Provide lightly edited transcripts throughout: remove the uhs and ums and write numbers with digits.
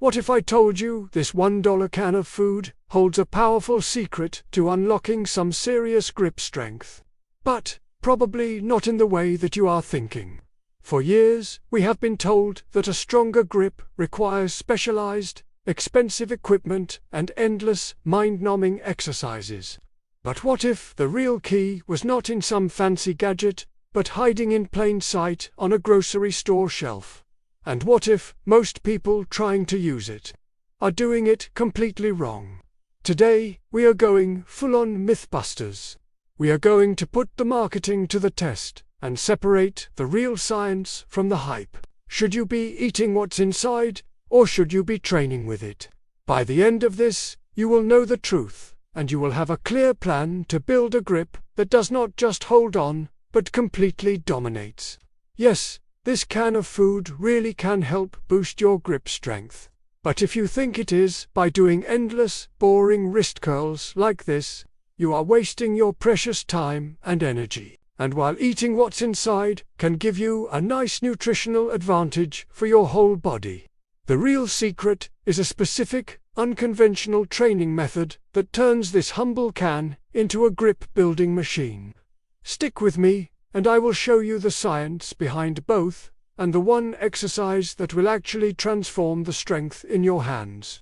What if I told you this $1 can of food holds a powerful secret to unlocking some serious grip strength? But probably not in the way that you are thinking. For years, we have been told that a stronger grip requires specialized, expensive equipment and endless, mind-numbing exercises. But what if the real key was not in some fancy gadget, but hiding in plain sight on a grocery store shelf? And what if most people trying to use it are doing it completely wrong? Today, we are going full-on Mythbusters. We are going to put the marketing to the test and separate the real science from the hype. Should you be eating what's inside, or should you be training with it? By the end of this, you will know the truth, and you will have a clear plan to build a grip that does not just hold on, but completely dominates. Yes, this can of food really can help boost your grip strength. But if you think it is by doing endless, boring wrist curls like this, you are wasting your precious time and energy. And while eating what's inside can give you a nice nutritional advantage for your whole body, the real secret is a specific, unconventional training method that turns this humble can into a grip-building machine. Stick with me, and I will show you the science behind both, and the one exercise that will actually transform the strength in your hands.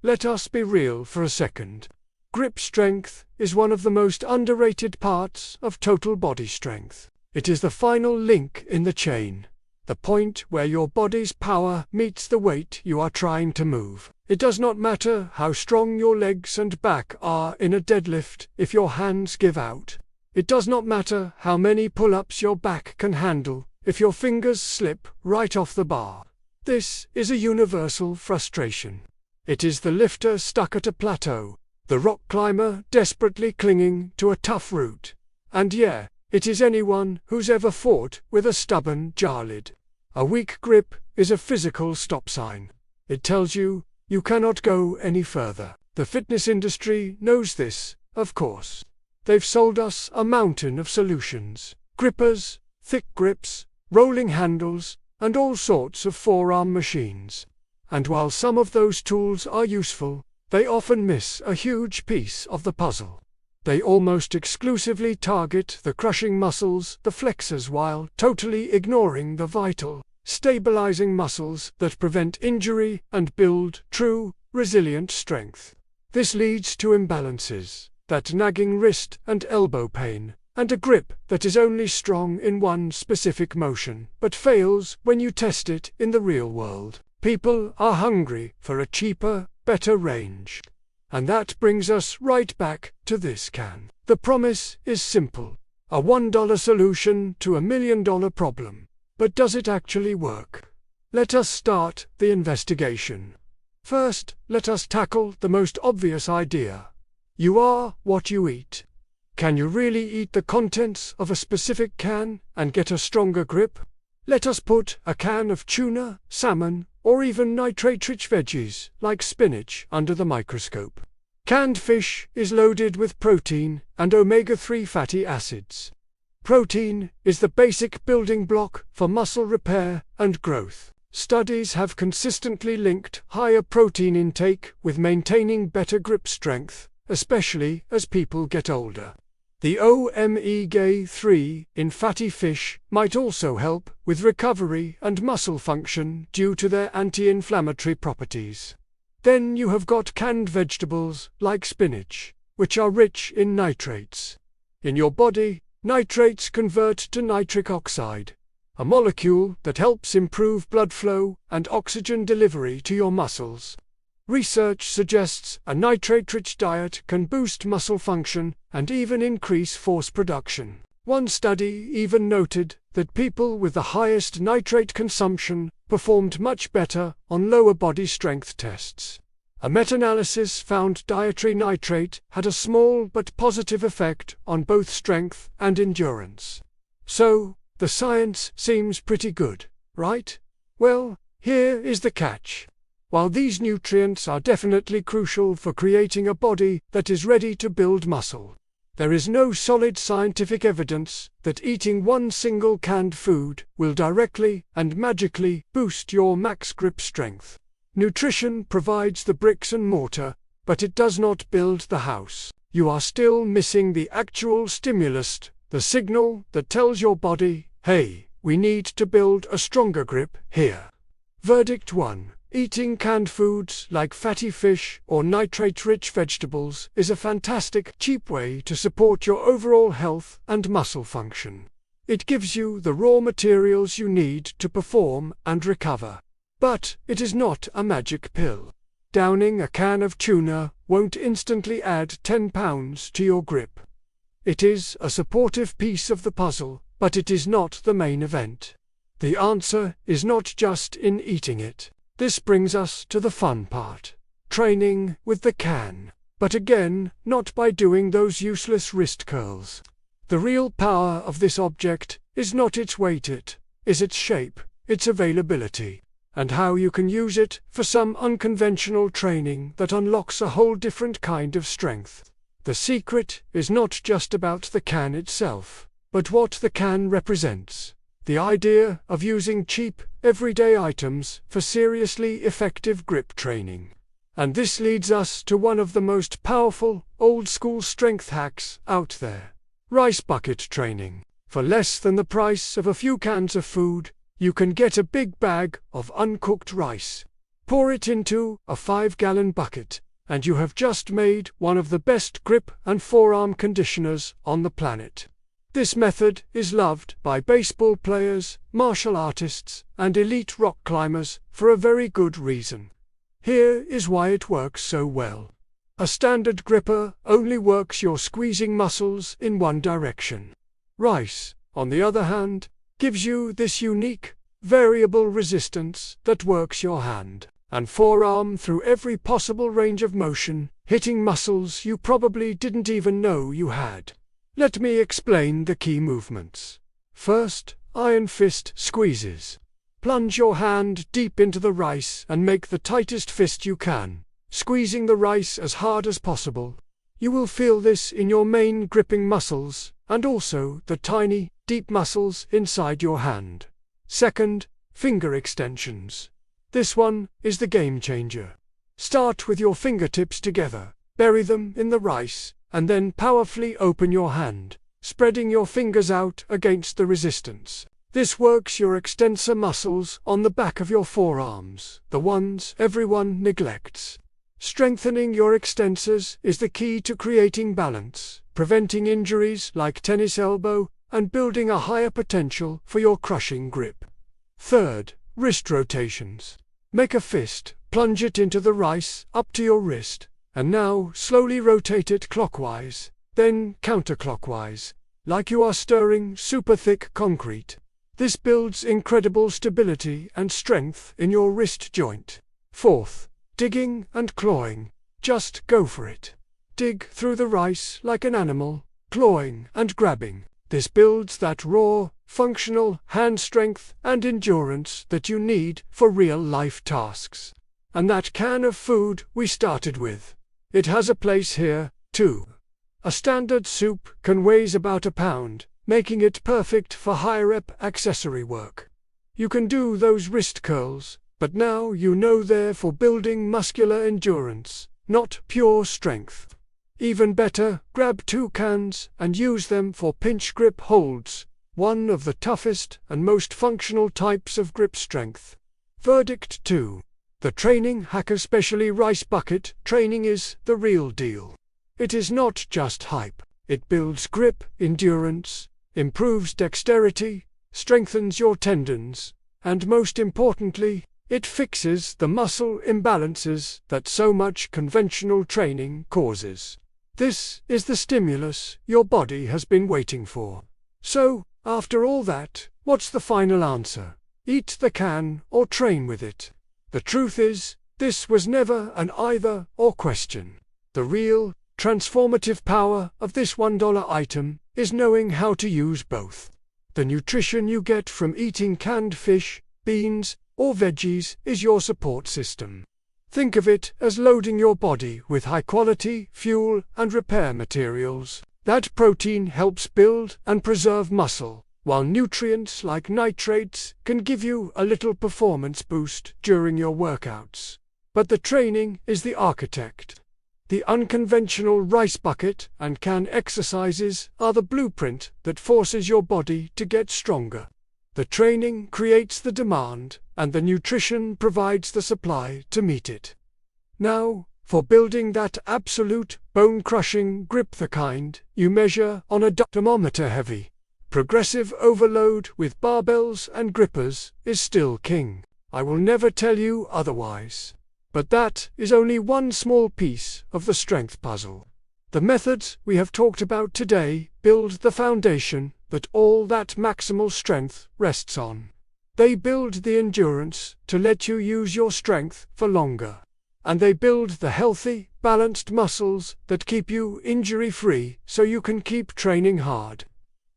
Let us be real for a second. Grip strength is one of the most underrated parts of total body strength. It is the final link in the chain, the point where your body's power meets the weight you are trying to move. It does not matter how strong your legs and back are in a deadlift if your hands give out. It does not matter how many pull-ups your back can handle if your fingers slip right off the bar. This is a universal frustration. It is the lifter stuck at a plateau, the rock climber desperately clinging to a tough route. And yeah, it is anyone who's ever fought with a stubborn jaw lid. A weak grip is a physical stop sign. It tells you you cannot go any further. The fitness industry knows this, of course. They've sold us a mountain of solutions: grippers, thick grips, rolling handles, and all sorts of forearm machines. And while some of those tools are useful, they often miss a huge piece of the puzzle. They almost exclusively target the crushing muscles, the flexors, while totally ignoring the vital, stabilizing muscles that prevent injury and build true, resilient strength. This leads to imbalances, that nagging wrist and elbow pain, and a grip that is only strong in one specific motion, but fails when you test it in the real world. People are hungry for a cheaper, better range. And that brings us right back to this can. The promise is simple: a $1 solution to $1 million problem. But does it actually work? Let us start the investigation. First, let us tackle the most obvious idea. You are what you eat. Can you really eat the contents of a specific can and get a stronger grip? Let us put a can of tuna, salmon, or even nitrate-rich veggies like spinach under the microscope. Canned fish is loaded with protein and omega-3 fatty acids. Protein is the basic building block for muscle repair and growth. Studies have consistently linked higher protein intake with maintaining better grip strength, especially as people get older. The omega-3 in fatty fish might also help with recovery and muscle function due to their anti-inflammatory properties. Then you have got canned vegetables like spinach, which are rich in nitrates. In your body, nitrates convert to nitric oxide, a molecule that helps improve blood flow and oxygen delivery to your muscles. Research suggests a nitrate-rich diet can boost muscle function and even increase force production. One study even noted that people with the highest nitrate consumption performed much better on lower body strength tests. A meta-analysis found dietary nitrate had a small but positive effect on both strength and endurance. So, the science seems pretty good, right? Well, here is the catch. While these nutrients are definitely crucial for creating a body that is ready to build muscle, there is no solid scientific evidence that eating one single canned food will directly and magically boost your max grip strength. Nutrition provides the bricks and mortar, but it does not build the house. You are still missing the actual stimulus, the signal that tells your body, hey, we need to build a stronger grip here. Verdict 1. Eating canned foods like fatty fish or nitrate-rich vegetables is a fantastic, cheap way to support your overall health and muscle function. It gives you the raw materials you need to perform and recover. But it is not a magic pill. Downing a can of tuna won't instantly add 10 pounds to your grip. It is a supportive piece of the puzzle, but it is not the main event. The answer is not just in eating it. This brings us to the fun part. Training with the can. But again, not by doing those useless wrist curls. The real power of this object is not its weight, it is its shape, its availability, and how you can use it for some unconventional training that unlocks a whole different kind of strength. The secret is not just about the can itself, but what the can represents. The idea of using cheap, everyday items for seriously effective grip training. And this leads us to one of the most powerful, old-school strength hacks out there. Rice bucket training. For less than the price of a few cans of food, you can get a big bag of uncooked rice. Pour it into a 5-gallon bucket, and you have just made one of the best grip and forearm conditioners on the planet. This method is loved by baseball players, martial artists, and elite rock climbers for a very good reason. Here is why it works so well. A standard gripper only works your squeezing muscles in one direction. Rice, on the other hand, gives you this unique, variable resistance that works your hand and forearm through every possible range of motion, hitting muscles you probably didn't even know you had. Let me explain the key movements. First, iron fist squeezes. Plunge your hand deep into the rice and make the tightest fist you can, squeezing the rice as hard as possible. You will feel this in your main gripping muscles and also the tiny, deep muscles inside your hand. Second, finger extensions. This one is the game changer. Start with your fingertips together, bury them in the rice, and then powerfully open your hand, spreading your fingers out against the resistance. This works your extensor muscles on the back of your forearms, the ones everyone neglects. Strengthening your extensors is the key to creating balance, preventing injuries like tennis elbow, and building a higher potential for your crushing grip. Third, wrist rotations. Make a fist, plunge it into the rice up to your wrist, and now slowly rotate it clockwise, then counterclockwise, like you are stirring super thick concrete. This builds incredible stability and strength in your wrist joint. Fourth, digging and clawing. Just go for it. Dig through the rice like an animal, clawing and grabbing. This builds that raw, functional hand strength and endurance that you need for real-life tasks. And that can of food we started with. It has a place here, too. A standard soup can weigh about a pound, making it perfect for high-rep accessory work. You can do those wrist curls, but now you know they're for building muscular endurance, not pure strength. Even better, grab 2 cans and use them for pinch grip holds, one of the toughest and most functional types of grip strength. Verdict 2. The training hack, especially rice bucket training, is the real deal. It is not just hype. It builds grip, endurance, improves dexterity, strengthens your tendons, and most importantly, it fixes the muscle imbalances that so much conventional training causes. This is the stimulus your body has been waiting for. So, after all that, what's the final answer? Eat the can or train with it? The truth is, this was never an either-or question. The real, transformative power of this $1 item is knowing how to use both. The nutrition you get from eating canned fish, beans, or veggies is your support system. Think of it as loading your body with high-quality fuel and repair materials. That protein helps build and preserve muscle, while nutrients like nitrates can give you a little performance boost during your workouts. but the training is the architect. The unconventional rice bucket and can exercises are the blueprint that forces your body to get stronger. The training creates the demand, and the nutrition provides the supply to meet it. Now, for building that absolute, bone-crushing grip, the kind you measure on a thermometer, heavy, progressive overload with barbells and grippers is still king. I will never tell you otherwise. But that is only one small piece of the strength puzzle. The methods we have talked about today build the foundation that all that maximal strength rests on. They build the endurance to let you use your strength for longer. And they build the healthy, balanced muscles that keep you injury-free so you can keep training hard.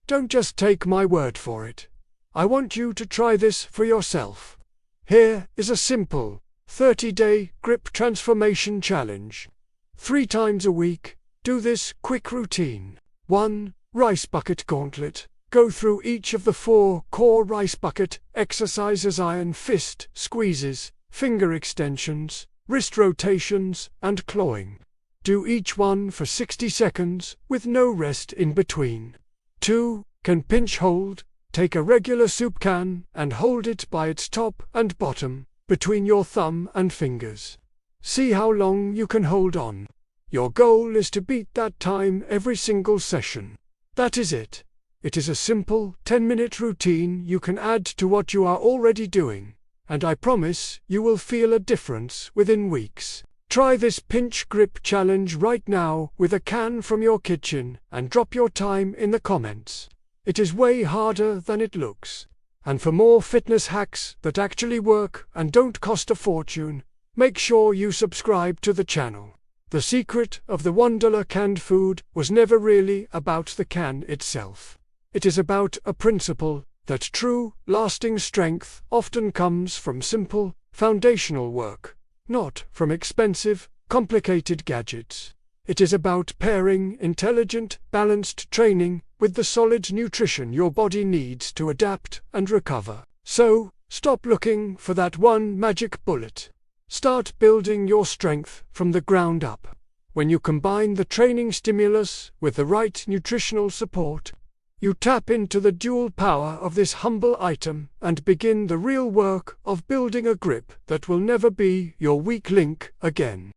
Don't just take my word for it. I want you to try this for yourself. Here is a simple 30-day grip transformation challenge. 3 times a week, do this quick routine. 1. Rice bucket gauntlet. Go through each of the 4 core rice bucket exercises: iron fist squeezes, finger extensions, wrist rotations, and clawing. Do each one for 60 seconds with no rest in between. 2. Can pinch hold. Take a regular soup can and hold it by its top and bottom, between your thumb and fingers. See how long you can hold on. Your goal is to beat that time every single session. That is it. It is a simple 10-minute routine you can add to what you are already doing, and I promise you will feel a difference within weeks. Try this pinch grip challenge right now with a can from your kitchen and drop your time in the comments. It is way harder than it looks. And for more fitness hacks that actually work and don't cost a fortune, make sure you subscribe to the channel. The secret of the $1 canned food was never really about the can itself. It is about a principle that true, lasting strength often comes from simple, foundational work, not from expensive, complicated gadgets. It is about pairing intelligent, balanced training with the solid nutrition your body needs to adapt and recover. So, stop looking for that one magic bullet. Start building your strength from the ground up. When you combine the training stimulus with the right nutritional support, you tap into the dual power of this humble item and begin the real work of building a grip that will never be your weak link again.